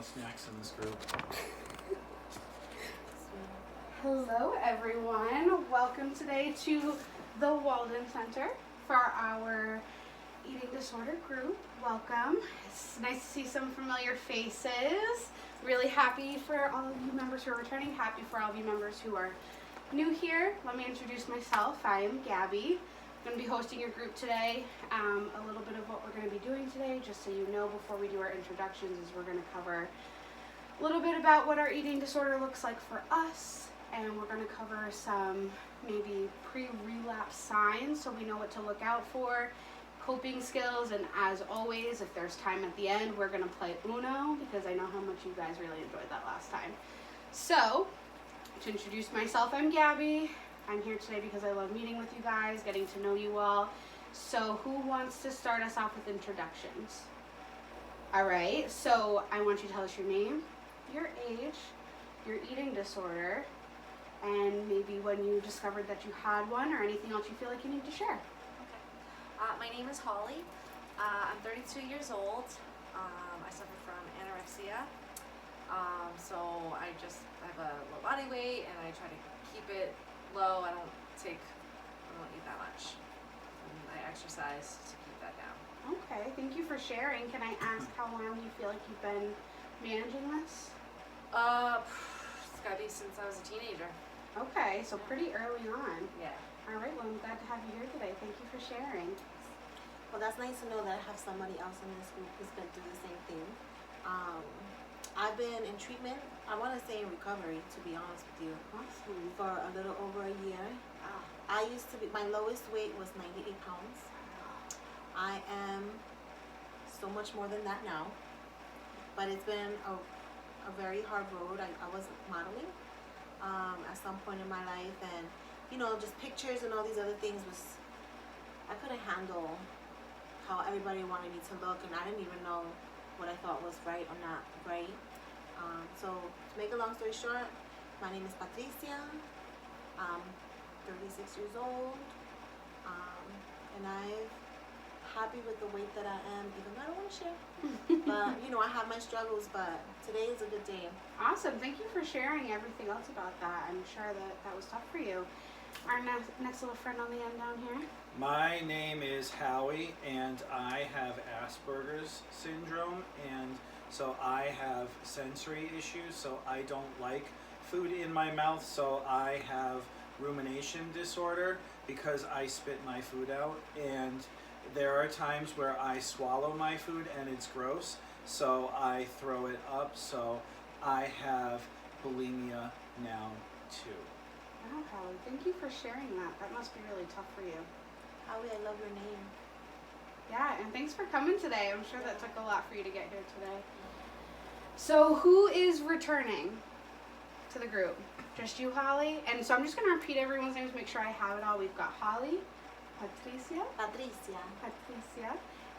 no snacks in this group. Hello everyone, welcome today to the Walden Center for our eating disorder group. Welcome. It's nice to see some familiar faces. Really happy for all of you members who are returning, happy for all of you members who are new here. Let me introduce myself. I am Gabby. I'm going to be hosting your group today. A little bit of what we're going to be doing today, just so you know before we do our introductions, is we're going to cover a little bit about what our eating disorder looks like for us, and we're going to cover some maybe pre-relapse signs so we know what to look out for, coping skills, and as always, if there's time at the end, we're going to play Uno because I know how much you guys really enjoyed that last time. So, to introduce myself, I'm Gabby. I'm here today because I love meeting with you guys, getting to know you all. So who wants to start us off with introductions? All right, so I want you to tell us your name, your age, your eating disorder, and maybe when you discovered that you had one or anything else you feel like you need to share. Okay. My name is Holly. I'm 32 years old. I suffer from anorexia. So I have a low body weight and I try to keep it low. I don't eat that much. And I exercise to keep that down. Okay, thank you for sharing. Can I ask how long you feel like you've been managing this? It's gotta be since I was a teenager. Okay, so pretty early on. Yeah. All right, well, I'm glad to have you here today. Thank you for sharing. Well, that's nice to know that I have somebody else in this group who's been through the same thing. I've been in treatment, I want to say in recovery, to be honest with you, Awesome. for a little over a year. I used to be, my lowest weight was 98 pounds. I am so much more than that now, but it's been a very hard road. I was modeling at some point in my life, and you know, just pictures and all these other things I couldn't handle how everybody wanted me to look, and I didn't even know what I thought was right or not right. So to make a long story short, my name is Patricia. I'm 36 years old, and I'm happy with the weight that I am, even though I don't want to share. But you know, I have my struggles, but today is a good day. Awesome. Thank you for sharing everything else about that. I'm sure that was tough for you. Our next little friend on the end down here. My name is Howie, and I have Asperger's syndrome, and so I have sensory issues, so I don't like food in my mouth, so I have rumination disorder because I spit my food out, and there are times where I swallow my food and it's gross, so I throw it up, so I have bulimia now too. Wow, Holly, thank you for sharing that. That must be really tough for you. Howie, I love your name. Yeah, and thanks for coming today. I'm sure that took a lot for you to get here today. So who is returning to the group? Just you, Holly? And so I'm just going to repeat everyone's names, make sure I have it all. We've got Holly, Patricia,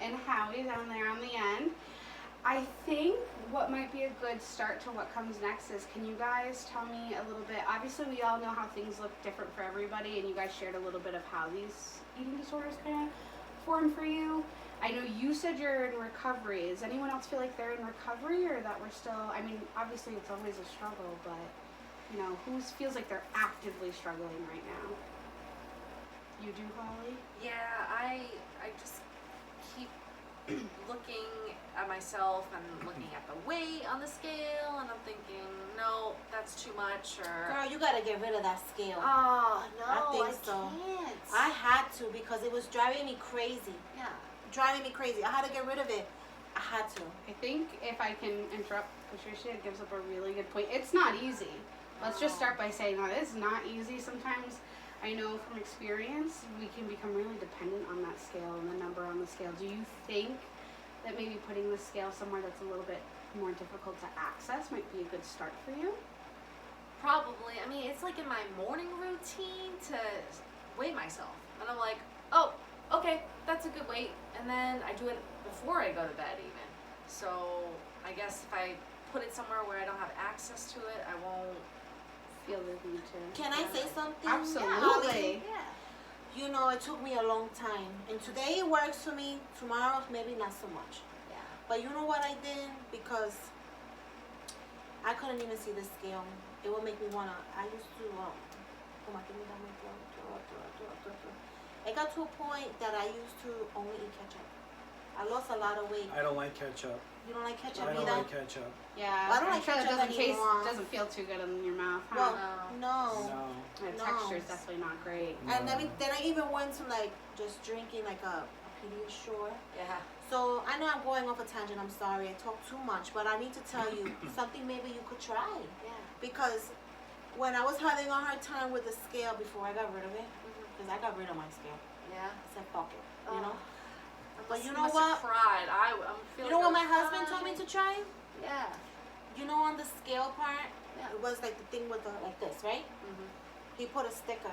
and Howie down there on the end. I think what might be a good start to what comes next is, can you guys tell me a little bit, obviously we all know how things look different for everybody, and you guys shared a little bit of how these eating disorders kind of form for you. I know you said you're in recovery. Does anyone else feel like they're in recovery, or that we're still, I mean, obviously it's always a struggle, but, you know, who feels like they're actively struggling right now? You do, Holly? Yeah, I just keep looking at myself and looking at the weight on the scale, and I'm thinking, no, that's too much, or... Girl, you gotta get rid of that scale. Oh, no, I think so. Can't. I had to, because it was driving me crazy. Yeah. Driving me crazy. I had to get rid of it. I had to. I think if I can interrupt Patricia, it gives up a really good point. It's not easy. Let's just start by saying that it's not easy. Sometimes, I know from experience, we can become really dependent on that scale and the number on the scale. Do you think that maybe putting the scale somewhere that's a little bit more difficult to access might be a good start for you? Probably. I mean, it's like in my morning routine to weigh myself. And I'm like, oh, okay, that's a good weight. And then I do it before I go to bed even. So I guess if I put it somewhere where I don't have access to it, I won't Feel the need to. Can I say something? Absolutely. Yeah. You know, it took me a long time. And today it works for me. Tomorrow, maybe not so much. Yeah. But you know what I did? Because couldn't even see the scale. It would make me wanna. I used to come on, give me down my throat. It got to a point that I used to only eat ketchup. I lost a lot of weight. I don't like ketchup. You don't like ketchup I don't either? like ketchup. Yeah, Well, I don't I'm like sure it ketchup doesn't taste, anymore. doesn't feel too good in your mouth, huh? Well, No. no. No. The no. texture's definitely not great. And No. then I even went to like just drinking like a Pediasure. Yeah. So I know I'm going off a tangent. I'm sorry. I talk too much, but I need to tell you something maybe you could try. Yeah. Because when I was having a hard time with the scale before I got rid of it, because I got rid of my scale. Yeah. I said fuck it, you know. But you you know must what? have cried. I'm You feeling. know what my husband told me to try? Yeah. You know, on the scale part, Yeah. it was like the thing with the like this, right? Mhm. He put a sticker,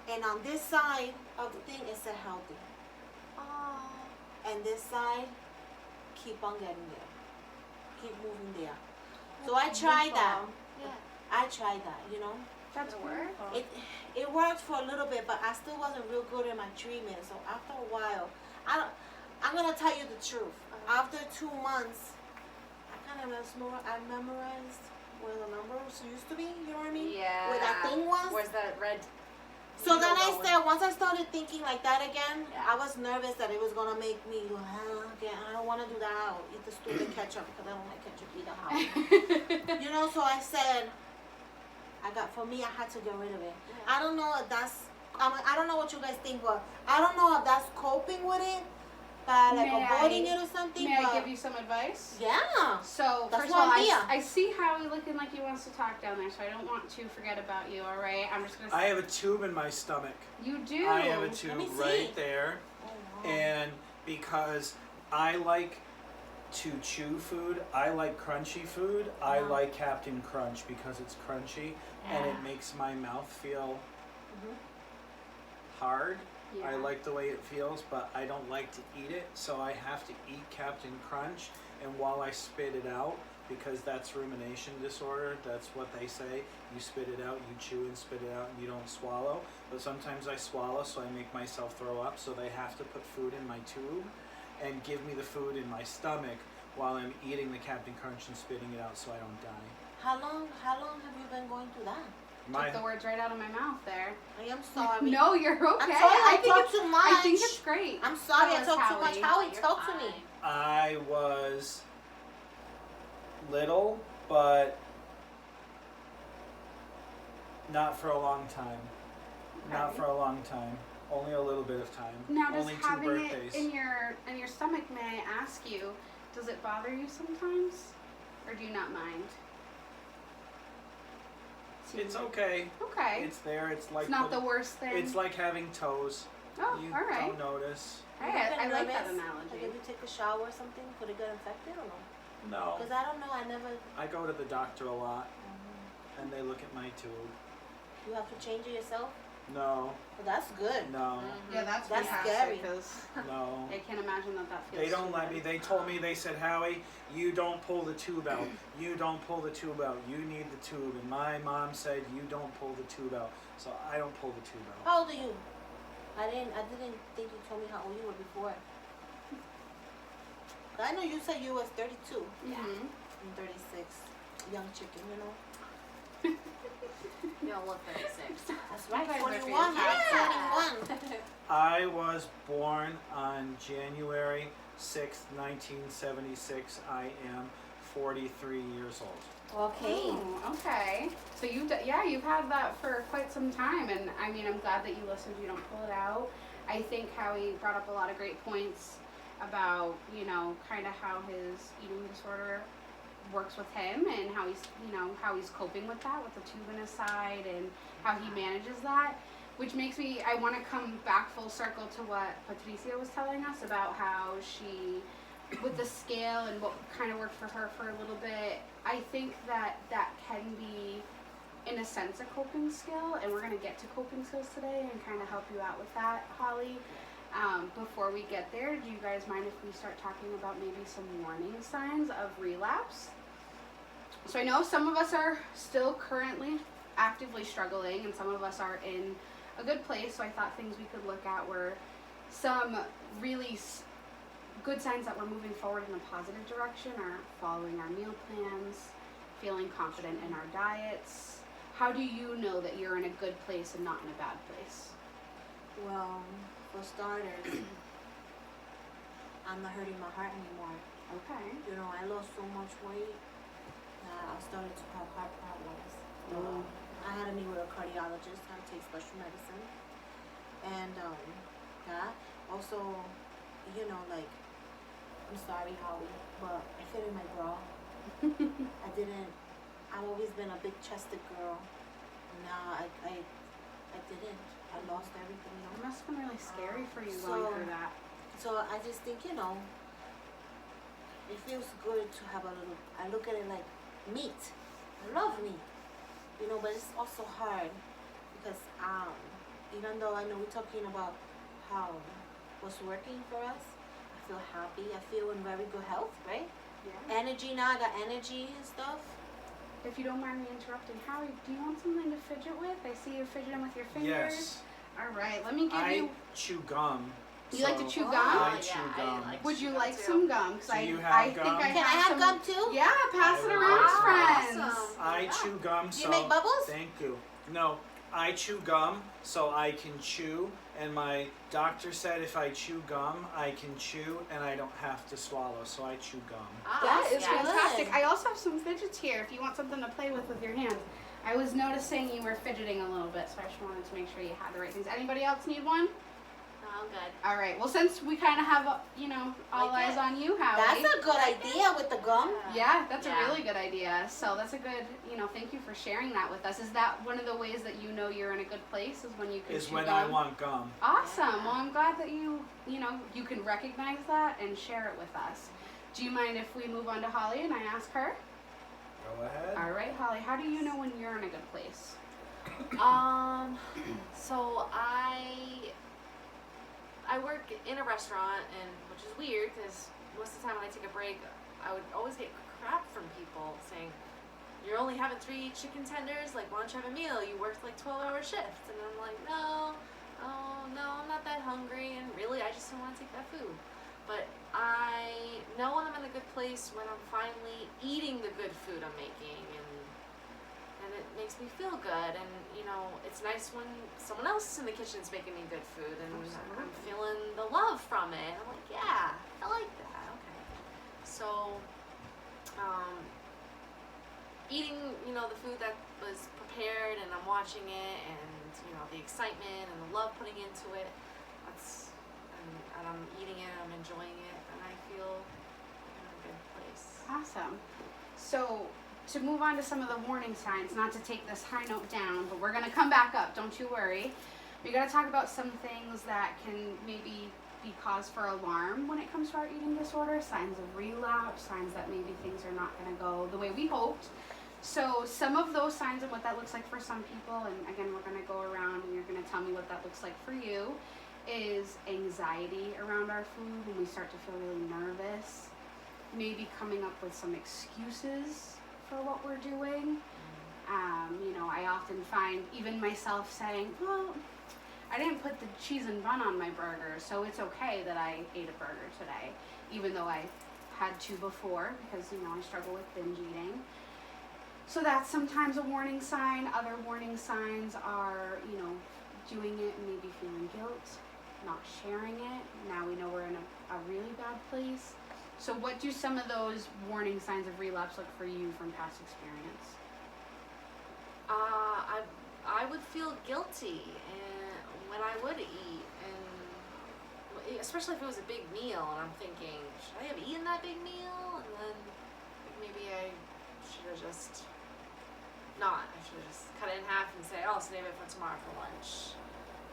and on this side of the thing it said healthy, Oh. and this side, keep on getting there, keep moving there. So I tried that. Yeah. I tried that, you know. That's Did it work? wonderful. It worked for a little bit, but I still wasn't real good in my treatment. So after a while, I'm gonna tell you the truth. After 2 months, I memorized where the numbers used to be. You know what I mean? Yeah. Where that thing was. Where's that red? So needle then going? once I started thinking like that again, Yeah. I was nervous that it was gonna make me go, again, I don't wanna do that. I'll eat the stupid ketchup because I don't like ketchup either. You know, so I said, for me, I had to get rid of it. Yeah. I don't know if that's, I don't know what you guys think, but I don't know if that's coping with it, by like May avoiding I- it or something. May but I give you some advice? yeah. So, That's first of why all, I'm here. I see Howie looking like he wants to talk down there, so I don't want to forget about you, alright? I'm just gonna I have a tube in my stomach. You do. I have a tube me see. right there. Oh, wow. And because I like to chew food, I like crunchy food. I Uh-huh. like Captain Crunch because it's crunchy and Yeah. it makes my mouth feel Mhm. hard. Yeah. I like the way it feels, but I don't like to eat it, so I have to eat Captain Crunch. And while I spit it out, because that's rumination disorder, that's what they say. You spit it out, you chew and spit it out, and you don't swallow. But sometimes I swallow, so I make myself throw up. So they have to put food in my tube and give me the food in my stomach while I'm eating the Captain Crunch and spitting it out, so I don't die. How long have you been going through that? Took the words right out of my mouth there. I am sorry. No, you're okay. I'm sorry, I think talk it's, too much. I think it's great. I'm sorry, I Tell talk us, too much. Howie. Howie, You're talk to me. fine. I was little, but not for a long time. Not Okay. for a long time. Only a little bit of time. Now, does Only 2 having birthdays. it in your stomach, may I ask you, does it bother you sometimes, or do you not mind? It's okay. Okay. It's there. It's like It's not the worst thing. It's like having toes. Oh, You all right. don't notice. Hey, You get I like that nervous? Like analogy. if you take a shower or something, could it get infected or no? No. Because I don't know, I never. I go to the doctor a lot, and they look at my tube. You have to change it yourself? No. Well, that's good. No. Yeah, that's That's fantastic, scary. 'cause No. I can't imagine that feels. They don't too let good. me. They told me, they said, Howie, you don't pull the tube out. You don't pull the tube out. You need the tube. And my mom said, you don't pull the tube out. So I don't pull the tube out. How old are you? I didn't think you told me how old you were before. I know you said you was 32. Mhm. I'm 36. Young chicken, you know. You don't look 36. That's right. You guys are 21. fantastic. 21. I was born on January 6th, 1976. I am 43 years old. Okay. Oh, okay. So you've had that for quite some time, and I mean, I'm glad that you listened. You don't pull it out. I think Howie brought up a lot of great points about, kind of how his eating disorder works with him and how he's coping with that, with the tube in his side, and how he manages that, which makes me, I want to come back full circle to what Patricia was telling us about how she, with the scale and what kind of worked for her for a little bit. I think that can be, in a sense, a coping skill, and we're going to get to coping skills today and kind of help you out with that, Holly. Before we get there, do you guys mind if we start talking about maybe some warning signs of relapse? So I know some of us are still currently actively struggling, and some of us are in a good place, so I thought things we could look at were some really good signs that we're moving forward in a positive direction are following our meal plans, feeling confident in our diets. How do you know that you're in a good place and not in a bad place? Well, for starters, I'm not hurting my heart anymore. Okay. You know, I lost so much weight that I started to have heart problems. Oh. I had to meet with a cardiologist. I had to take special medicine. And that also, you know, like, I'm sorry, Howie, but I fit in my bra. I've always been a big chested girl. Now I didn't. I lost everything, you It know. must have been really scary for you So- going through that. So I just think, you know, it feels good to have a little, I look at it like meat. I love meat, you know, but it's also hard because even though I know we're talking about how what's working for us, I feel happy. I feel in very good health, right? Yeah. Energy now, I got energy and stuff. If you don't mind me interrupting, Howie, do you want something to fidget with? I see you fidgeting with your fingers. Yes. All right, let me give I you. chew gum. You like to so chew gum? I chew gum. Would you to chew like too. some gum? Because Do you have I think gum? I Can I have have some. gum too? Yeah, pass I it will. around, Awesome. friends. Awesome. I Yeah. chew gum, Do so you make bubbles? thank you. No, I chew gum so I can chew, and my doctor said if I chew gum, I can chew and I don't have to swallow. So I chew gum. That is yes. fantastic. Good. I also have some fidgets here if you want something to play with your hands. I was noticing you were fidgeting a little bit, so I just wanted to make sure you had the right things. Anybody else need one? No, I'm good. All right. Well, since we kind of have, all Like eyes it. on you, Howie. That's a good idea with the gum. Yeah, that's a Yeah. really good idea. So that's a good, thank you for sharing that with us. Is that one of the ways that you know you're in a good place is when you can Is chew when gum? I want gum. Awesome. Yeah. Well, I'm glad that you can recognize that and share it with us. Do you mind if we move on to Holly and I ask her? Go ahead. All right, Holly, how do you know when you're in a good place? So I work in a restaurant, and which is weird because most of the time when I take a break, I would always get crap from people saying, "You're only having 3 chicken tenders. Like, why don't you have a meal? You worked like 12-hour shifts." And I'm like, no, I'm not that hungry, and really, I just don't want to take that food. But I know when I'm in a good place when I'm finally eating the good food I'm making, and it makes me feel good. And it's nice when someone else in the kitchen's making me good food, and Absolutely. I'm feeling the love from it. I'm like, yeah, I like that. Okay, so eating the food that was prepared, and I'm watching it, and the excitement and the love putting into it. And I'm eating it, I'm enjoying it, and I feel in a good place. Awesome. So to move on to some of the warning signs, not to take this high note down, but we're gonna come back up, don't you worry. We gotta talk about some things that can maybe be cause for alarm when it comes to our eating disorder, signs of relapse, signs that maybe things are not gonna go the way we hoped. So some of those signs and what that looks like for some people, and again, we're gonna go around and you're gonna tell me what that looks like for you, is anxiety around our food when we start to feel really nervous, maybe coming up with some excuses for what we're doing. I often find even myself saying, well, I didn't put the cheese and bun on my burger, so it's okay that I ate a burger today, even though I had to before, because I struggle with binge eating. So that's sometimes a warning sign. Other warning signs are, doing it and maybe feeling guilt, not sharing it. Now we know we're in a really bad place. So what do some of those warning signs of relapse look for you from past experience? I would feel guilty when I would eat, and especially if it was a big meal, and I'm thinking, should I have eaten that big meal? And then maybe I should have just not. I should have just cut it in half and say, oh, save it for tomorrow for lunch.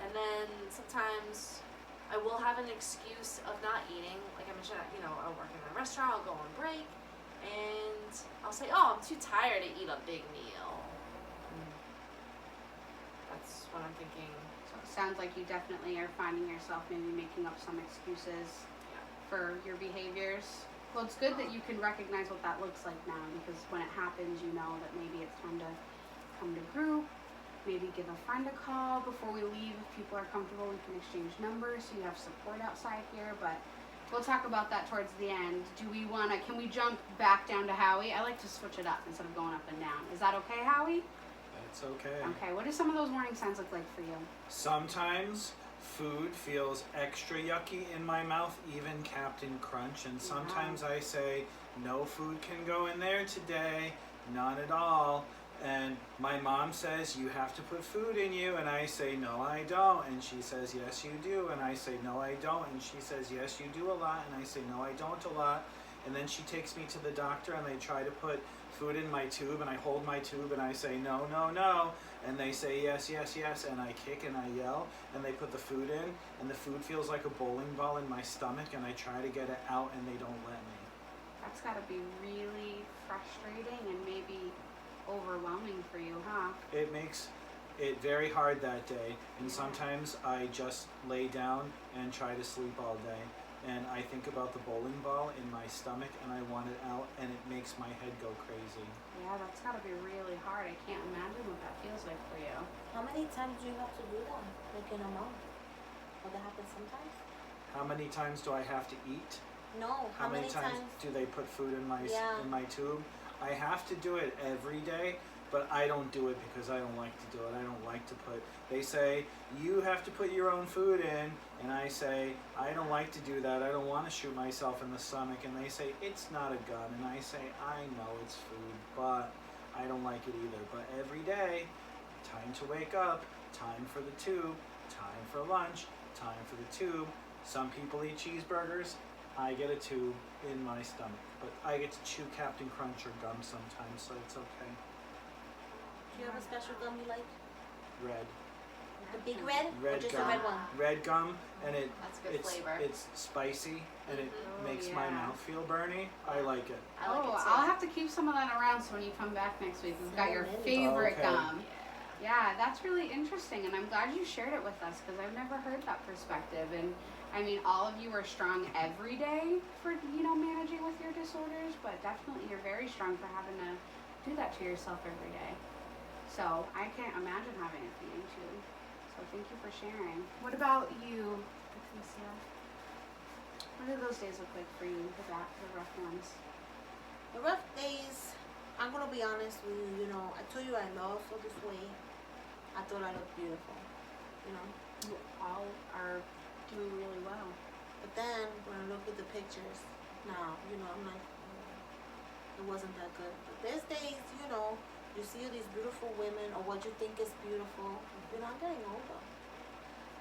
And then sometimes I will have an excuse of not eating. Like I mentioned, I'll work in a restaurant, I'll go on break, and I'll say, oh, I'm too tired to eat a big meal. That's what I'm thinking. So it sounds like you definitely are finding yourself maybe making up some excuses for your behaviors. Well, it's good that you can recognize what that looks like now, because when it happens, you know that maybe it's time to come to group, maybe give a friend a call before we leave. If people are comfortable, we can exchange numbers so you have support outside here. But We'll talk about that towards the end. Can we jump back down to Howie? I like to switch it up instead of going up and down. Is that okay, Howie? That's okay. Okay, what do some of those morning signs look like for you? Sometimes food feels extra yucky in my mouth, even Captain Crunch, and sometimes I say, no food can go in there today, none at all. And my mom says, you have to put food in you, and I say, no I don't, and she says, yes you do, and I say, no I don't, and she says, yes you do a lot, and I say, no I don't a lot. And then she takes me to the doctor, and they try to put food in my tube, and I hold my tube, and I say, no, no, no, and they say, yes, yes, yes, and I kick and I yell, and they put the food in, and the food feels like a bowling ball in my stomach, and I try to get it out, and they don't let me. That's gotta be really frustrating and maybe overwhelming for you, huh? It makes it very hard that day, and sometimes I just lay down and try to sleep all day, and I think about the bowling ball in my stomach, and I want it out, and it makes my head go crazy. Yeah, that's gotta be really hard. I can't imagine what that feels like for you. How many times do you have to do that? Like in a month? Will that happen sometimes? How many times do I have to eat? No. How many times? Do they put food in my Yeah. in my tube? I have to do it every day, but I don't do it because I don't like to do it. I don't like to put. They say you have to put your own food in, and I say I don't like to do that. I don't want to shoot myself in the stomach, and they say it's not a gun, and I say I know it's food, but I don't like it either. But every day, time to wake up, time for the tube, time for lunch, time for the tube. Some people eat cheeseburgers. I get a tube in my stomach, but I get to chew Captain Crunch or gum sometimes, so it's okay. Do you have a special gum you like? Red. The big red? Or Red just gum. a red one? Red gum, and That's good flavor. it's spicy, and it Oh, makes my yeah. mouth feel burny. I like it. I like it too. I'll have to keep some of that around so when you come back next week, we've got your So many. favorite Okay. gum. Yeah, that's really interesting, and I'm glad you shared it with us because I've never heard that perspective. And I mean, all of you are strong every day for managing with your disorders, but definitely you're very strong for having to do that to yourself every day. So I can't imagine having it feeling too. So thank you for sharing. What about you, Patricia? What do those days look like for you? The rough ones. The rough days, I'm gonna be honest with you, I told you I lost all this weight. I thought I looked beautiful, You all are doing really well. But then when I look at the pictures now, I'm like, it wasn't that good. But there's days, you see these beautiful women or what you think is beautiful. I'm getting older.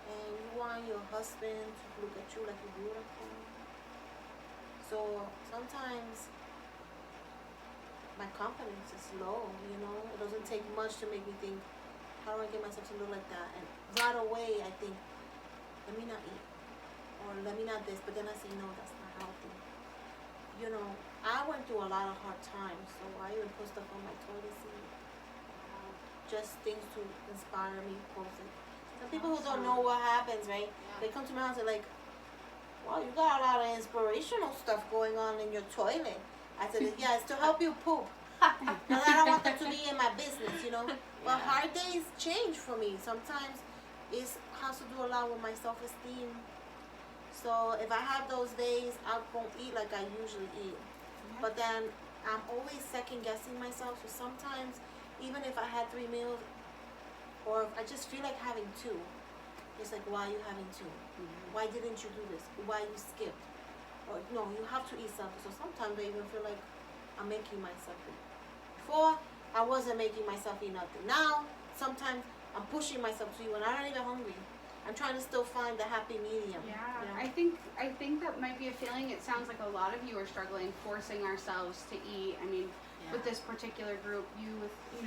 And you want your husband to look at you like you're beautiful. So sometimes my confidence is low, It doesn't take much to make me think, how do I get myself to look like that? And right away I think, let me not eat. Or let me not this, but then I say, no, that's not healthy. I went through a lot of hard times, so I even put stuff on my toilet seat. Just things to inspire me, post it. Some people who don't know what happens, right? They come to my house and they're like, wow, you got a lot of inspirational stuff going on in your toilet. I said, yeah, it's to help you poop. Because I don't want them to be in my business, But hard days change for me. Sometimes it has to do a lot with my self-esteem. So if I have those days, I won't eat like I usually eat. But then I'm always second guessing myself. So sometimes, even if I had 3 meals, or if I just feel like having 2, it's like, why are you having 2? Why didn't you do this? Why you skipped? Or no, you have to eat something. So sometimes I even feel like I'm making myself eat. Before, I wasn't making myself eat nothing. Now, sometimes I'm pushing myself to eat when I'm not even hungry. I'm trying to still find the happy medium. Yeah, I think that might be a feeling. It sounds like a lot of you are struggling, forcing ourselves to eat. I mean, with this particular group,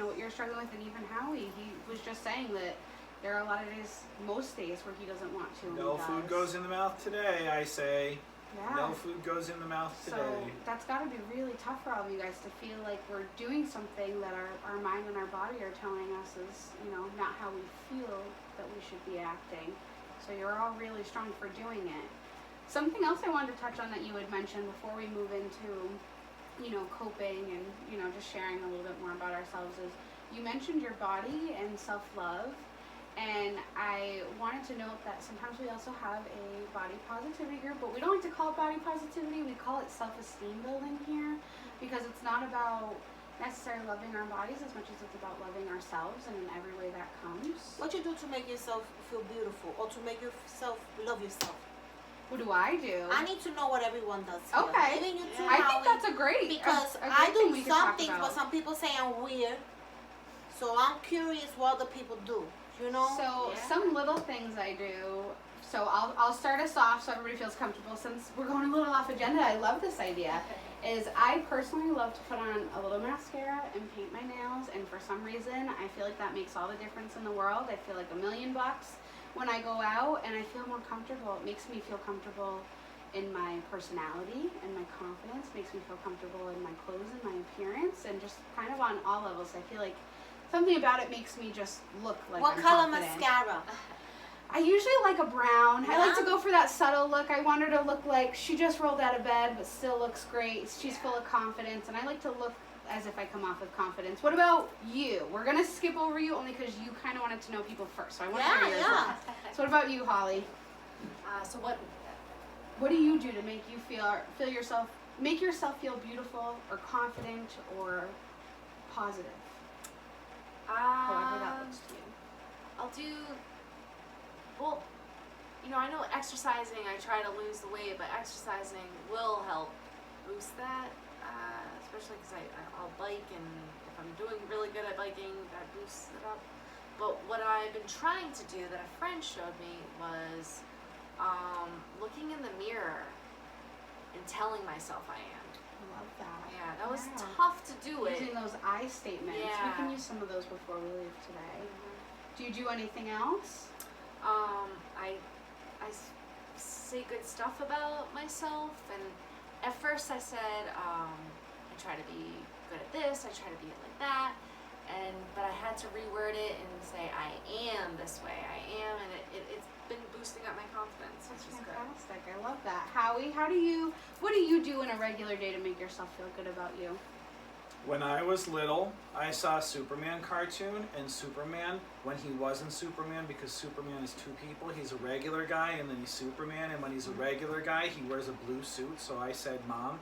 what you're struggling with, and even Howie, he was just saying that there are a lot of days, most days, where he doesn't want to. And No he food does. goes in the mouth today, I say. Yeah. No food goes in the mouth today. So that's got to be really tough for all of you guys to feel like we're doing something that our mind and our body are telling us is, not how we feel that we should be acting. So you're all really strong for doing it. Something else I wanted to touch on that you had mentioned before we move into, coping and, just sharing a little bit more about ourselves is you mentioned your body and self-love. And I wanted to note that sometimes we also have a body positivity group, but we don't like to call it body positivity. We call it self-esteem building here, because it's not about necessarily loving our bodies as much as it's about loving ourselves and in every way that comes. What you do to make yourself feel beautiful or to make yourself love yourself? What do I do? I need to know what everyone does here. Okay. Even you too, I think Howie, that's a great because a I great thing do we could some talk things, about. but some people say I'm weird. So I'm curious what other people do. You know? So Yeah. some little things I do. So I'll start us off so everybody feels comfortable. Since we're going a little off agenda, I love this idea. Is I personally love to put on a little mascara and paint my nails, and for some reason I feel like that makes all the difference in the world. I feel like $1,000,000 when I go out, and I feel more comfortable. It makes me feel comfortable in my personality and my confidence, makes me feel comfortable in my clothes and my appearance, and just kind of on all levels. I feel like something about it makes me just look like What I'm color confident. mascara? I usually like a brown. I like to Yeah. go for that subtle look. I want her to look like she just rolled out of bed but still looks great. She's Yeah. full of confidence, and I like to look as if I come off with confidence. What about you? We're going to skip over you only because you kind of wanted to know people first. So I want to hear yours. Yeah. So what about you, Holly? So What do you do to make you feel yourself, make yourself feel beautiful or confident or positive? However that looks to you. I'll do, well, I know exercising, I try to lose the weight, but exercising will help boost that, especially because I'll bike, and if I'm doing really good at biking, that boosts it up. But what I've been trying to do that a friend showed me was looking in the mirror and telling myself I am. I love that. Yeah, that was Wow. tough to do it. Using those I statements. We Yeah. can use some of those before we leave today. Do you do anything else? I say good stuff about myself, and at first I said I try to be good at this, I try to be like that, but I had to reword it and say I am this way, I am, and it's been boosting up my confidence, which is good. Fantastic. I love that. Howie, what do you do in a regular day to make yourself feel good about you? When I was little, I saw a Superman cartoon, and Superman, when he wasn't Superman, because Superman is two people, he's a regular guy and then he's Superman, and when he's a regular guy, he wears a blue suit. So I said, Mom,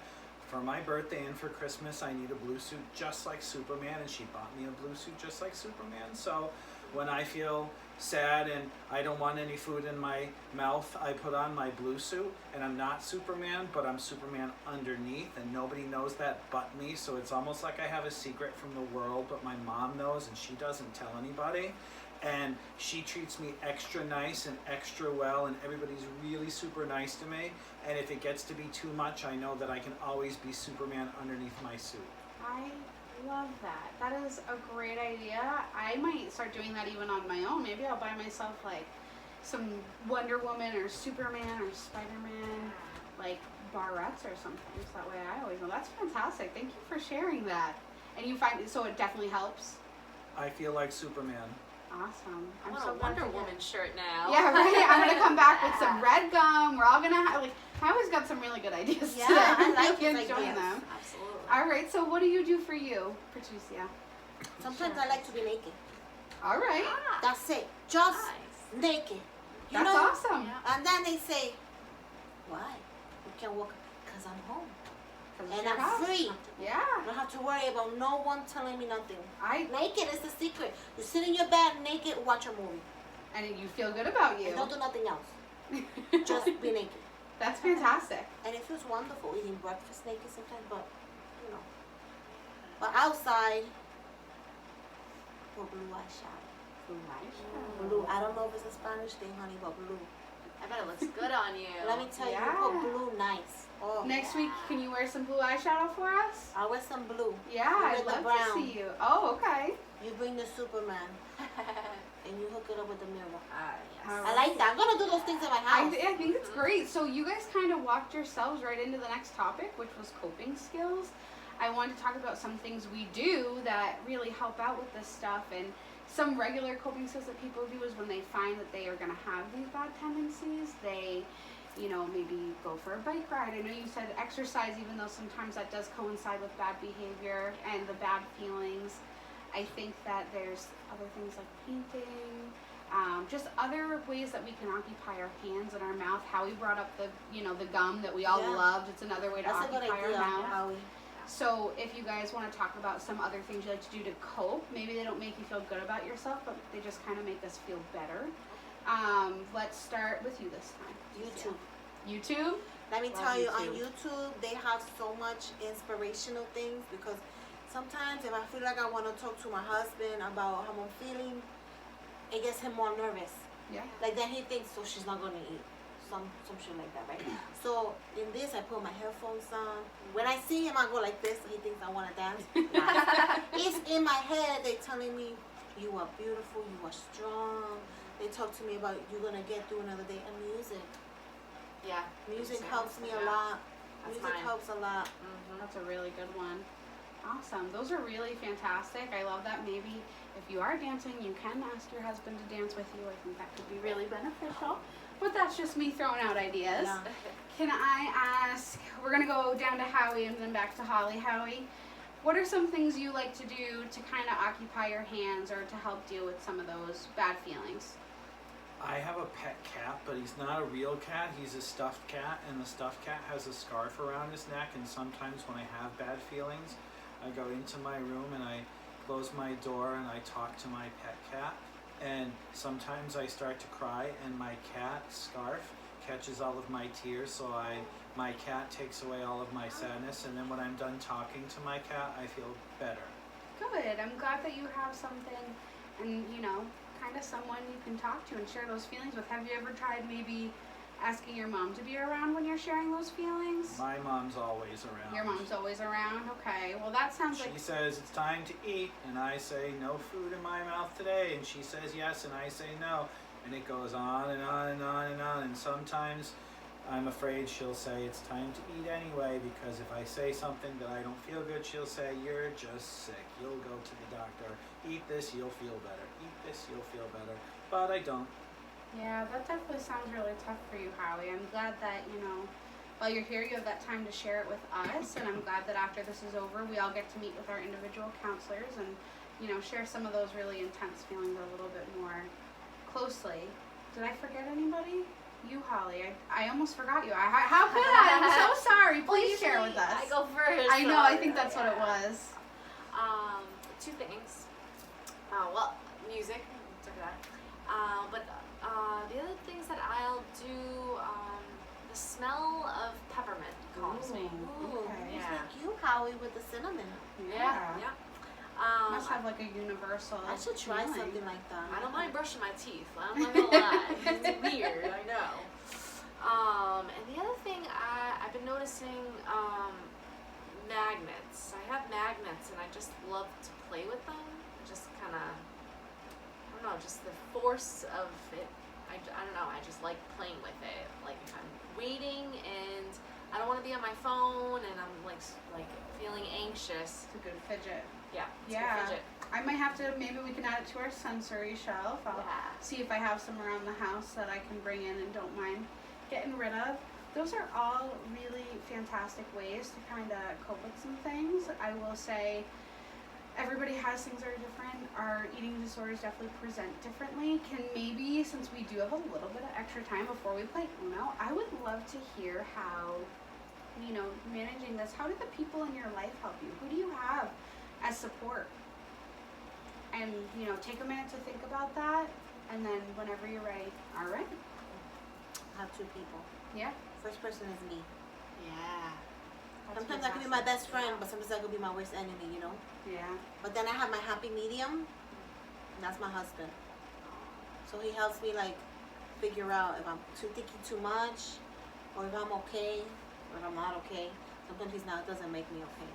for my birthday and for Christmas, I need a blue suit just like Superman, and she bought me a blue suit just like Superman. So when I feel sad and I don't want any food in my mouth, I put on my blue suit, and I'm not Superman, but I'm Superman underneath, and nobody knows that but me, so it's almost like I have a secret from the world, but my mom knows and she doesn't tell anybody, and she treats me extra nice and extra well, and everybody's really super nice to me, and if it gets to be too much, I know that I can always be Superman underneath my suit. I love that. That is a great idea. I might start doing that even on my own. Maybe I'll buy myself like some Wonder Woman or Superman or Spider-Man like barrettes or something, so that way I always know. That's fantastic. Thank you for sharing that. And you find so it definitely helps. I feel like Superman. Awesome. I I'm want so a glad Wonder to hear Woman it. shirt now. Yeah, right. I'm gonna come back with some red gum. We're all gonna I always got some really good ideas Yeah, today. I like you these enjoying ideas. them. Absolutely. All right. So what do you do for you, Patricia? Sometimes I like to be naked. All right. That's it. Just Nice. naked. You That's know? awesome. Yeah. And then they say, why? You can walk, because I'm home. 'Cause it's And your I'm house. free. Yeah. I don't have to worry about no one telling me nothing. I Naked is the secret. You sit in your bed naked, watch a movie. and you feel good about you. And don't do nothing else. Just be naked. That's fantastic. And it feels wonderful eating breakfast naked sometimes, but, you know. But outside, put blue eyeshadow. Blue. I don't know if it's a Spanish thing, honey, but blue. I bet it looks good on you. Let me tell Yeah. you, put blue nice. Oh, Next week, can you wear some blue eyeshadow for us? I'll wear some blue. Yeah, You I'd wear the love to brown. see you. Oh, okay. You bring the Superman and you hook it up with the mirror. Yes. All I like that. I'm gonna do those things in my house. I think it's great. So you guys kind of walked yourselves right into the next topic, which was coping skills. I wanted to talk about some things we do that really help out with this stuff, and some regular coping skills that people do is when they find that they are going to have these bad tendencies, they, maybe go for a bike ride. I know you said exercise, even though sometimes that does coincide with bad behavior and the bad feelings. I think that there's other things like painting, Just other ways that we can occupy our hands and our mouth. Howie brought up the gum that we all Yeah. loved. It's another way to That's a good occupy idea, our mouth. Howie. So if you guys want to talk about some other things you like to do to cope, maybe they don't make you feel good about yourself, but they just kind of make us feel better. Let's start with you this time. YouTube. YouTube? Let me Love tell you, on YouTube. YouTube, they have so much inspirational things, because sometimes if I feel like I want to talk to my husband about how I'm feeling, it gets him more nervous. Yeah. Like then he thinks, so she's not gonna eat. Some shit like that, right? So in this, I put my headphones on. When I see him, I go like this. So he thinks I want to dance. It's in my head. They telling me, you are beautiful, you are strong. They talk to me about you're gonna get through another day. And music. Yeah. Music Yeah. helps me a Yeah. lot. That's Music mine. helps a lot. Mm-hmm. That's a really good one. Awesome. Those are really fantastic. I love that. Maybe if you are dancing, you can ask your husband to dance with you. I think that could be really beneficial. But that's just me throwing out ideas. Yeah. Can I ask, we're going to go down to Howie and then back to Holly. Howie, what are some things you like to do to kind of occupy your hands or to help deal with some of those bad feelings? I have a pet cat, but he's not a real cat. He's a stuffed cat, and the stuffed cat has a scarf around his neck. And sometimes when I have bad feelings, I go into my room and I close my door and I talk to my pet cat. And sometimes I start to cry, and my cat scarf catches all of my tears. So my cat takes away all of my sadness. And then when I'm done talking to my cat, I feel better. Good. I'm glad that you have something and, kind of someone you can talk to and share those feelings with. Have you ever tried maybe asking your mom to be around when you're sharing those feelings? My mom's always around. Your mom's always around? Okay. Well, that sounds like... She says it's time to eat, and I say no food in my mouth today, and she says yes, and I say no, and it goes on and on and on and on, and sometimes I'm afraid she'll say it's time to eat anyway, because if I say something that I don't feel good, she'll say, you're just sick, you'll go to the doctor, eat this, you'll feel better, eat this, you'll feel better, but I don't. Yeah, that definitely sounds really tough for you, Howie. I'm glad that, while you're here, you have that time to share it with us, and I'm glad that after this is over, we all get to meet with our individual counselors and, share some of those really intense feelings a little bit more closely. Did I forget anybody? You, Holly. I almost forgot you. How could I? I'm so sorry. Please share with us. I go first. I know, I think that's what it was. Two things. Well, music. Took that. But the other things that I'll do, the smell of peppermint calms me. Ooh, Okay. just Yeah. like you, Howie, with the cinnamon. Yeah. Yeah. Must have like a universal. I should try feeling. something like that. I don't mind brushing my teeth. I'm not gonna lie. It's weird, I know. And the other thing I've been noticing, magnets. I have magnets and I just love to play with them. Just kind of, I don't know, just the force of it. I don't know, I just like playing with it. Like if I'm waiting and I don't want to be on my phone and I'm like feeling anxious. It's a good fidget. Yeah, it's a Yeah. good fidget. I might have to, maybe we can add it to our sensory shelf. I'll Yeah. see if I have some around the house that I can bring in and don't mind getting rid of. Those are all really fantastic ways to kind of cope with some things. I will say everybody has things that are different. Our eating disorders definitely present differently. Can maybe, since we do have a little bit of extra time before we play Uno, I would love to hear how, managing this, how do the people in your life help you? Who do you have as support? And, take a minute to think about that, and then whenever you're ready, all right? I have two people. Yeah? First person is me. Yeah. Sometimes I could be my best friend, but sometimes I could be my worst enemy, Yeah. But then I have my happy medium, and that's my husband. So he helps me figure out if I'm thinking too much, or if I'm okay, or if I'm not okay. Sometimes he's not, doesn't make me okay,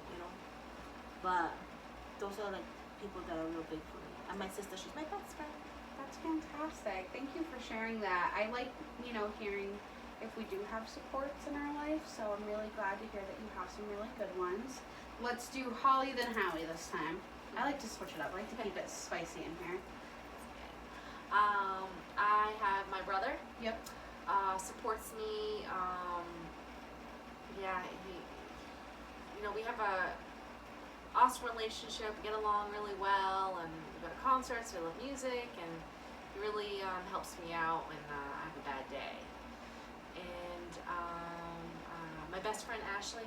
But those are people that are real big for me. And my sister, she's my best friend. That's fantastic. Thank you for sharing that. I like, hearing if we do have supports in our life, so I'm really glad to hear that you have some really good ones. Let's do Holly then Howie this time. I like to switch it up. I like to keep it spicy in here. I have my brother. Yep. Supports me. Yeah, we have a awesome relationship. We get along really well, and we go to concerts. We love music, and we really helps me out when I have a bad day. And my best friend Ashley,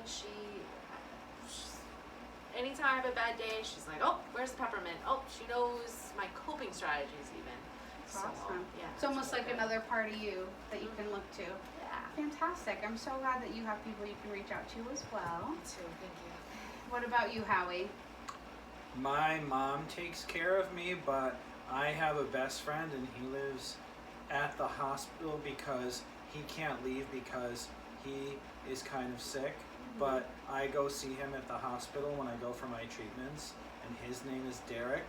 anytime I have a bad day, she's like, oh, where's the peppermint? Oh, she knows my coping strategies even. Awesome. Yeah, It's almost really like good. another part of you that you can look to. Yeah. Fantastic. I'm so glad that you have people you can reach out to as well. Me too. Thank you. What about you, Howie? My mom takes care of me, but I have a best friend and he lives at the hospital because he can't leave because he is kind of sick. But I go see him at the hospital when I go for my treatments, and his name is Derek.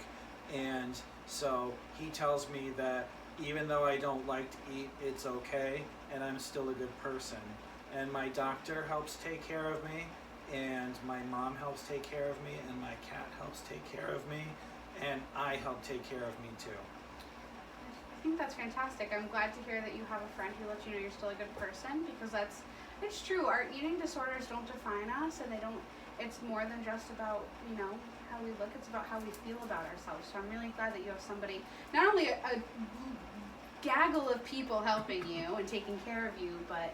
And so he tells me that even though I don't like to eat, it's okay, and I'm still a good person. And my doctor helps take care of me, and my mom helps take care of me, and my cat helps take care of me, and I help take care of me too. I think that's fantastic. I'm glad to hear that you have a friend who lets you know you're still a good person, because it's true. Our eating disorders don't define us, and it's more than just about, how we look, it's about how we feel about ourselves. So I'm really glad that you have somebody, not only a gaggle of people helping you and taking care of you, but,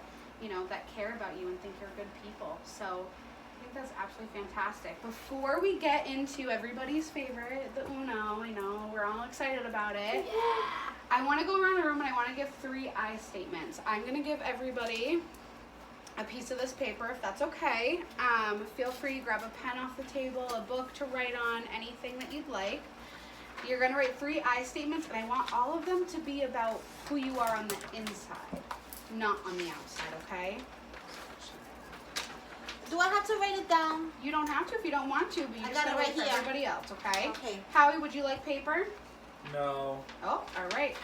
that care about you and think you're good people. So I think that's absolutely fantastic. Before we get into everybody's favorite, the Uno, I know we're all excited about it. Yeah. I want to go around the room and I want to give 3 I statements. I'm going to give everybody a piece of this paper, if that's okay. Feel free to grab a pen off the table, a book to write on, anything that you'd like. You're going to write 3 I statements, and I want all of them to be about who you are on the inside, not on the outside, okay? Do I have to write it down? You don't have to if you don't want to, but you I just got it gotta right wait for here. everybody else, okay? Okay. Howie, would you like paper? No. Oh, all right.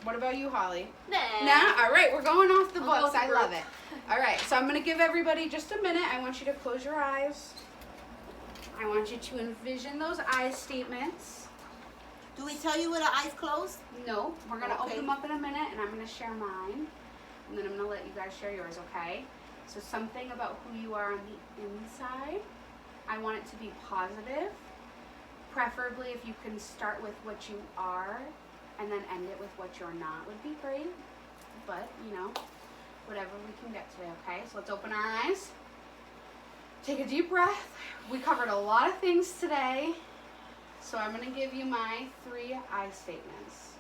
What about you, Holly? Nah. Nah? All right, we're going off the I'll go books. with the I group. love it. All right, so I'm going to give everybody just a minute. I want you to close your eyes. I want you to envision those I statements. Do we tell you with our eyes closed? No, we're going to Okay. open them up in a minute, and I'm going to share mine. And then I'm going to let you guys share yours, okay? So something about who you are on the inside. I want it to be positive. Preferably if you can start with what you are and then end it with what you're not would be great. But, whatever we can get today, okay? So let's open our eyes. Take a deep breath. We covered a lot of things today. So I'm going to give you my 3 I statements.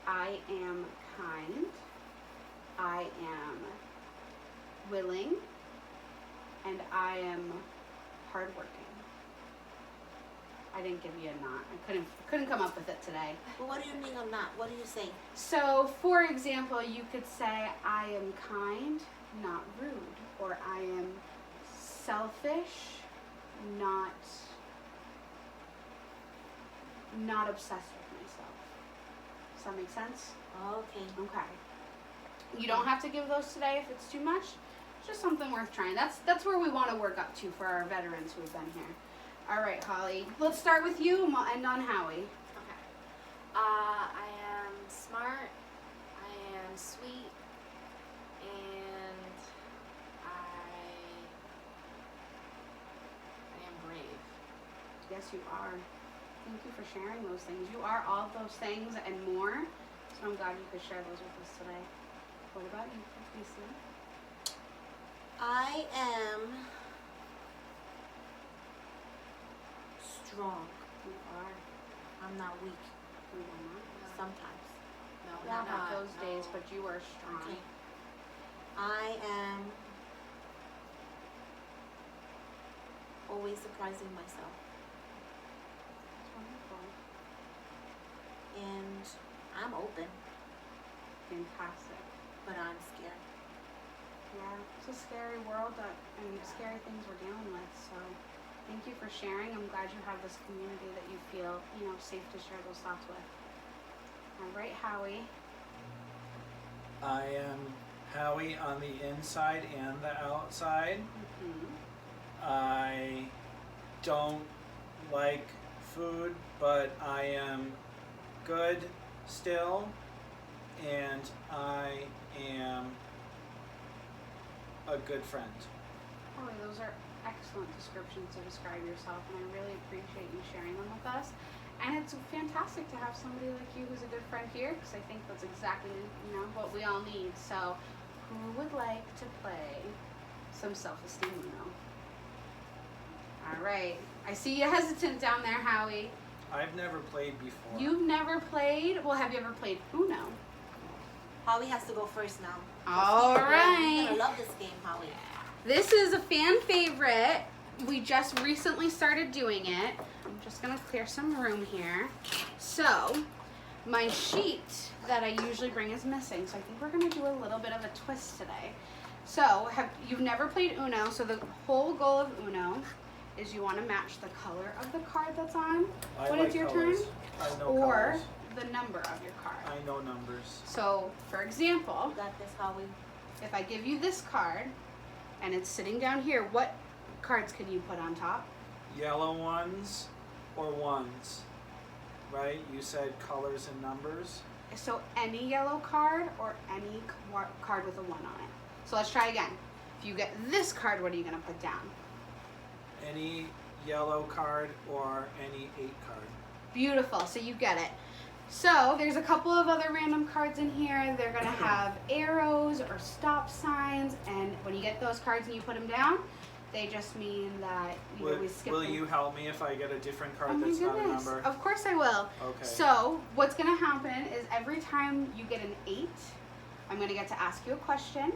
I am kind. I am willing. And I am hardworking. I didn't give you a not. I couldn't come up with it today. Well, what do you mean or not? What do you say? So, for example, you could say, I am kind, not rude. Or I am selfish, not obsessed with myself. Does that make sense? Okay. Okay. You don't have to give those today if it's too much. It's just something worth trying. That's where we want to work up to for our veterans who have been here. All right, Holly. Let's start with you and we'll end on Howie. Okay. I am smart. I am sweet, and I am brave. Yes, you are. Thank you for sharing those things. You are all those things and more. So I'm glad you could share those with us today. What about you, Lisa? I am strong. You are. I'm not weak. You are not. Sometimes. No, We all not have those no. days, but you are strong. Okay. I am always surprising myself. That's wonderful. And I'm open, Fantastic. but I'm scared. Yeah, it's a scary world and scary things we're dealing with. So thank you for sharing. I'm glad you have this community that you feel, safe to share those thoughts with. All right, Howie. I am Howie on the inside and the outside. Mm-hmm. I don't like food, but I am good still, and I am a good friend. Howie, those are excellent descriptions to describe yourself, and I really appreciate you sharing them with us. And it's fantastic to have somebody like you who's a good friend here, because I think that's exactly, what we all need. So, who would like to play some self-esteem Uno? All right. I see you hesitant down there, Howie. I've never played before. You've never played? Well, have you ever played Uno? Howie has to go first now. All right. You're gonna love this game, Howie. This is a fan favorite. We just recently started doing it. I'm just gonna clear some room here. So, my sheet that I usually bring is missing, so I think we're gonna do a little bit of a twist today. So, you've never played Uno, so the whole goal of Uno is you want to match the color of the card that's on when it's your turn, or the number of your card. I know numbers. So, for example, You got this, Howie. if I give you this card and it's sitting down here, what cards can you put on top? Yellow ones or ones, right? You said colors and numbers. So any yellow card or any card with a 1 on it. So let's try again. If you get this card, what are you going to put down? Any yellow card or any 8 card. Beautiful, so you get it. So there's a couple of other random cards in here. They're going to have arrows or stop signs, and when you get those cards and you put them down, they just mean that we skip Will them. you help me if I get a different card Oh my that's not a goodness. number? Of course I will. Okay. So what's going to happen is every time you get an 8, I'm going to get to ask you a question.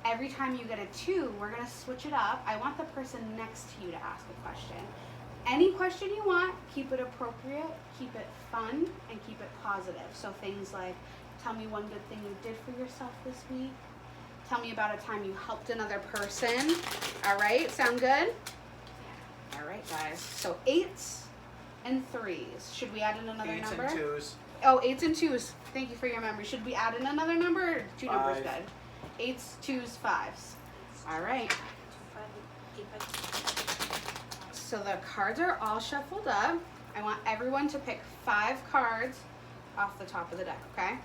Every time you get a 2, we're going to switch it up. I want the person next to you to ask a question. Any question you want, keep it appropriate, keep it fun, and keep it positive. So things like, tell me one good thing you did for yourself this week. Tell me about a time you helped another person. All right, sound good? All right, guys. So 8s and 3s. Should we add in another 8s number? and 2s. Oh, 8s and 2s. Thank you for your memory. Should we add in another number, or 2 numbers 5. good? 8s, 2s, 5s. All right. So the cards are all shuffled up. I want everyone to pick 5 cards off the top of the deck, okay?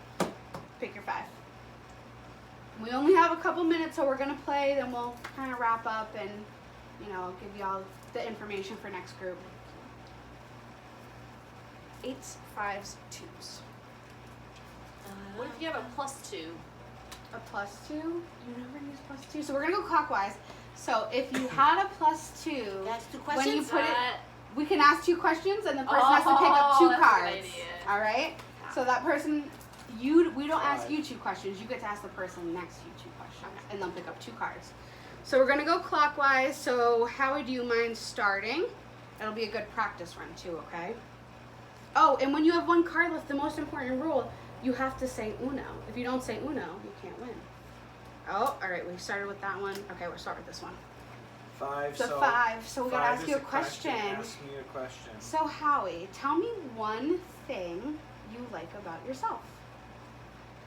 Pick your 5. We only have a couple minutes, so we're gonna play, then we'll kind of wrap up and, I'll give you all the information for next group. 8s, 5s, 2s. What if you have a +2? A +2? You never use +2. So we're gonna go clockwise. So if you had a +2, That's 2 when you questions. put it, we can ask 2 questions, and the person has to pick up 2 that's a good cards. idea. All right. So that person, we don't ask you 2 questions. You get to ask the person next to you 2 questions, and they'll pick up 2 cards. So we're gonna go clockwise. So Howie, do you mind starting? It'll be a good practice run too. Okay. Oh, and when you have 1 card left, the most important rule, you have to say Uno. If you don't say Uno, you can't win. Oh, all right. We started with that one. Okay, we'll start with this one. 5. The so 5. So we gotta 5 ask is you a question. Ask me a question. So Howie, tell me one thing you like about yourself.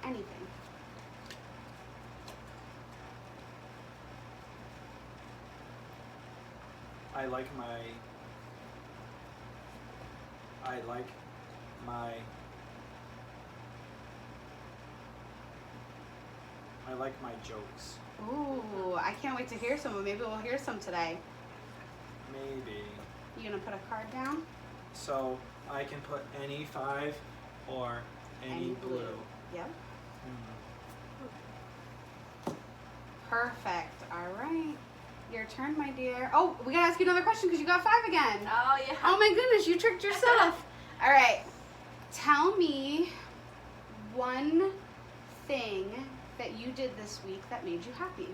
Anything. I like my jokes. Ooh, I can't wait to hear some. Maybe we'll hear some today. Maybe. You gonna put a card down? So I can put any 5 or any blue. Yep. Hmm. Perfect. All right. Your turn, my dear. Oh, we gotta ask you another question because you got 5 again. Oh, yeah. Oh my goodness, you tricked yourself. All right. Tell me one thing that you did this week that made you happy.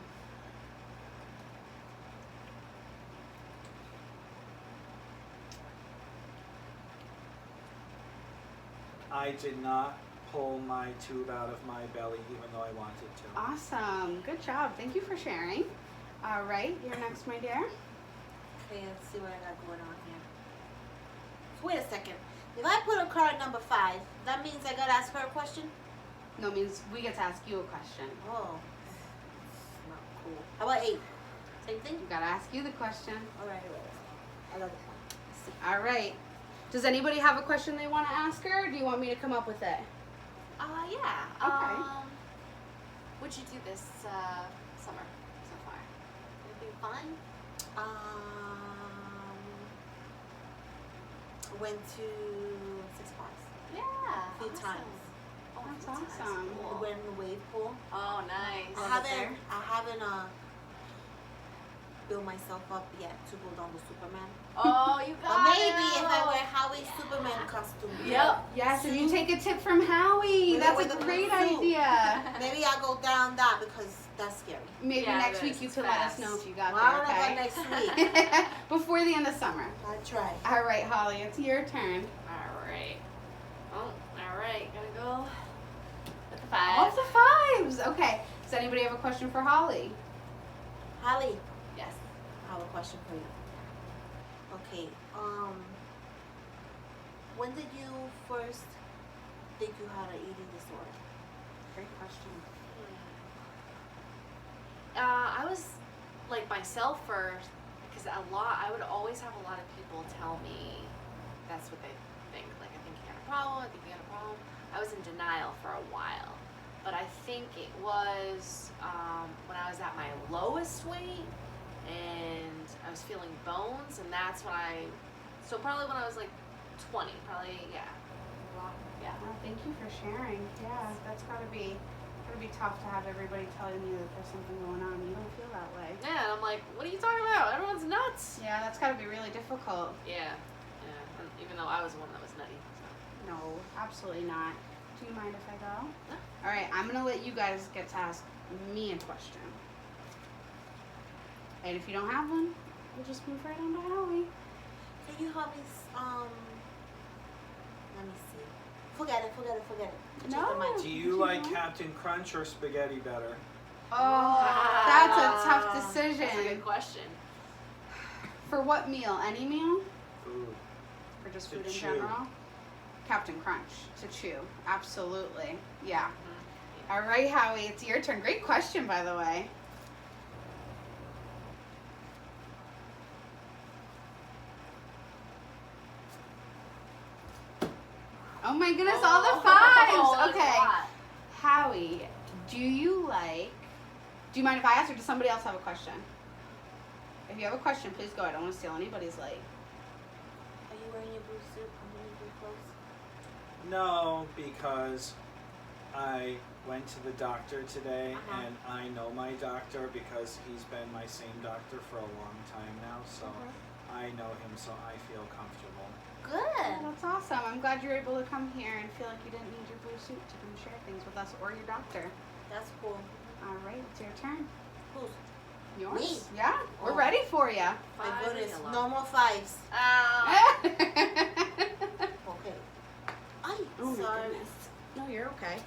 I did not pull my tube out of my belly even though I wanted to. Awesome. Good job. Thank you for sharing. All right. You're next, my dear. Okay, let's see what I got going on here. So wait a second. If I put a card number 5, that means I gotta ask her a question? No, means we get to ask you a question. Oh. Not cool. How about 8? Same thing? We gotta ask you the question. Alright. I love it. All right. Does anybody have a question they want to ask her, or do you want me to come up with it? Yeah. Okay. What'd you do this summer so far? Anything fun? Went to 6 Bars Yeah. a few awesome. times. Oh, That's that's awesome. Cool. Went in the wave pool. Oh, nice. I haven't built myself up yet to go down to Superman. Oh, you But got maybe it. if I wear Howie's Superman costume. Yep. Yes, and you take a tip from Howie. With That's the- a with the great blue suit. idea. Maybe I'll go down that because that's scary. Maybe Yeah, next it week is. you It's could let us fast. know if you got Well, I there, don't know okay? about next week. Before the end of summer. I'll try. All right, Holly, it's your turn. All right. Oh, all right. Gonna go with the All 5. the fives. Okay. Does anybody have a question for Holly? Holly, Yes. I have a question for you. Okay, when did you first think you had an eating disorder? Great question. I was like myself first because I would always have a lot of people tell me that's what they think. Like, I think you got a problem. I think you got a problem. I was in denial for a while, but I think it was when I was at my lowest weight and I was feeling bones, and that's when so probably when I was like 20, probably, yeah. Yeah. Well, thank you for sharing. Yeah, that's gotta be tough to have everybody telling you that there's something going on and you don't feel that way. Yeah, and I'm like, what are you talking about? Everyone's nuts. Yeah, that's gotta be really difficult. Yeah. Yeah. And even though I was the one that was nutty. So. No, absolutely not. Do you mind if I go? No. All right, I'm gonna let you guys get to ask me a question. And if you don't have one, we'll just move right on to Howie. Can you help me? Let me see. Forget it. No. Change my mind. Do you like Captain Crunch or spaghetti better? Oh, that's a tough decision. That's a good question. For what meal? Any meal? Food. Or just To food in chew. general? Captain Crunch. To chew. Absolutely. Yeah. Mm-hmm. All right, Howie, it's your turn. Great question, by the way. Oh my goodness, all the Oh, fives. there's a Okay. lot. Howie, do you mind if I ask, or does somebody else have a question? If you have a question, please go. I don't want to steal anybody's light. Are you wearing your blue suit underneath your clothes? No, because I went to the doctor today, Uh-huh. and I know my doctor because he's been my same doctor for a long time now, so I know him, so I feel comfortable. Good. That's awesome. I'm glad you're able to come here and feel like you didn't need your blue suit to come share things with us or your doctor. That's cool. All right, it's your turn. Who's? Yours? Me? Yeah, we're Oh. ready for you. My Five goodness. and No more fives. Ow. Okay. Ay, Oh my sorry. goodness. No, you're okay.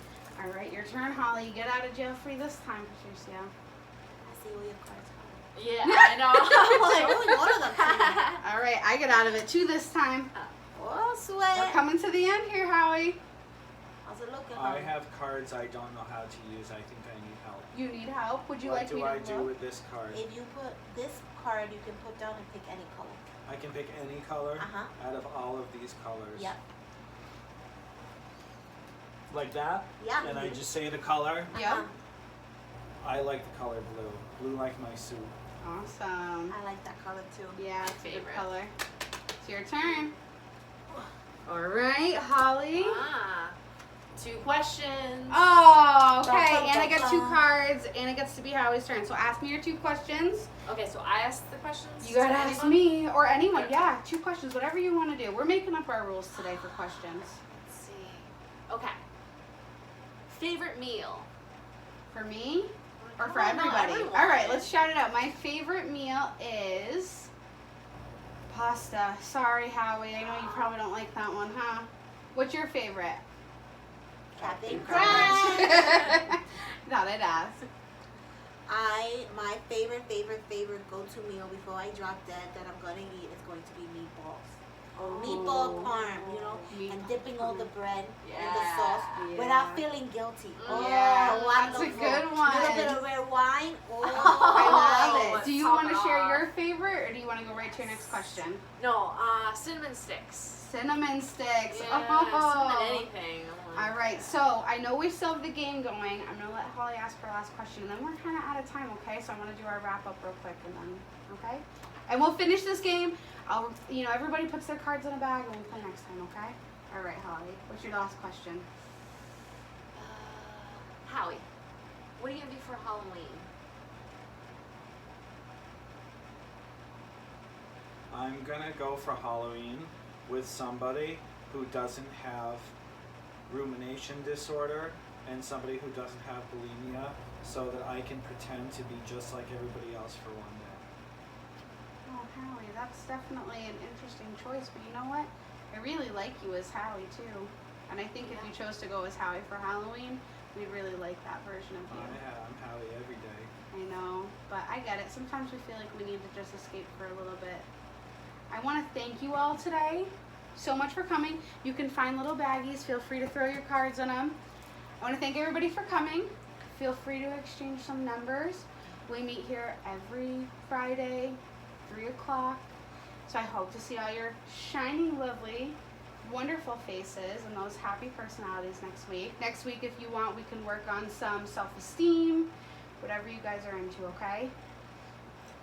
All right, your turn, Holly. You get out of jail free this time, Patricia. I see all your cards coming. Yeah, I know. I'm Only one of them to me. All right, I get out of it too this time. Oh, We're sweat. coming to the end here, Howie. How's it looking? I have cards I don't know how to use. I think I need help. You need help? Would you What like me do to I do look? with this card? If you put this card, you can put down and pick any color. I can pick any color Uh-huh. out of all of these colors. Yep. Like that? Yeah. And I just say the color. Yep. Uh-huh. I like the color blue. Blue like my suit. Awesome. I like that color too. Yeah, it's a good favorite. color. It's your turn. All right, Holly. 2 questions. Oh, okay. Bum, bum, Anna gets 2 bum. cards. Anna gets to be Howie's turn. So ask me your 2 questions. Okay, so I asked the questions. You gotta to ask anyone? me or anyone. Okay. Yeah, 2 questions, whatever you want to do. We're making up our rules today for questions. Let's see. Okay. Favorite meal? For me or Come for on, no, everybody? everyone. All right, let's shout it out. My favorite meal is pasta. Sorry, Howie. I know you probably don't like that one, huh? What's your favorite? Captain Crunch. Crunch. Thought I'd ask. My favorite go-to meal before I drop dead that I'm gonna eat is going to be meatballs. Or meatball parm, you know, and Meatball dipping all the bread in the Yeah. sauce Yeah. without feeling guilty. Oh, Yeah, that's a wonderful. good A one. little bit of red wine. Oh, I love let's it. Do you top want to it share off. your favorite or do you want to go right to your next question? No, cinnamon sticks. Cinnamon sticks. Yeah, Oh. cinnamon anything. All right, so I know we still have the game going. I'm going to let Holly ask her last question, and then we're kind of out of time, okay? So I'm going to do our wrap-up real quick, and then, okay? And we'll finish this game. Everybody puts their cards in a bag and we'll play next time, okay? All right, Holly. What's your last question? Howie, what are you gonna do for Halloween? I'm gonna go for Halloween with somebody who doesn't have rumination disorder and somebody who doesn't have bulimia, so that I can pretend to be just like everybody else for one day. Oh, Howie, that's definitely an interesting choice. But you know what? I really like you as Howie too. And I think if you chose to go as Howie for Halloween, we'd really like that version of you. I'm Howie every day. I know, but I get it. Sometimes we feel like we need to just escape for a little bit. I want to thank you all today so much for coming. You can find little baggies. Feel free to throw your cards in them. I want to thank everybody for coming. Feel free to exchange some numbers. We meet here every Friday, 3 o'clock. So I hope to see all your shining, lovely, wonderful faces and those happy personalities next week. Next week, if you want, we can work on some self-esteem, whatever you guys are into, okay?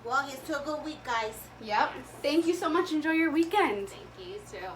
Well, here's to a good week, guys. Yep. Thank you so much. Enjoy your weekend. Thank you, you too.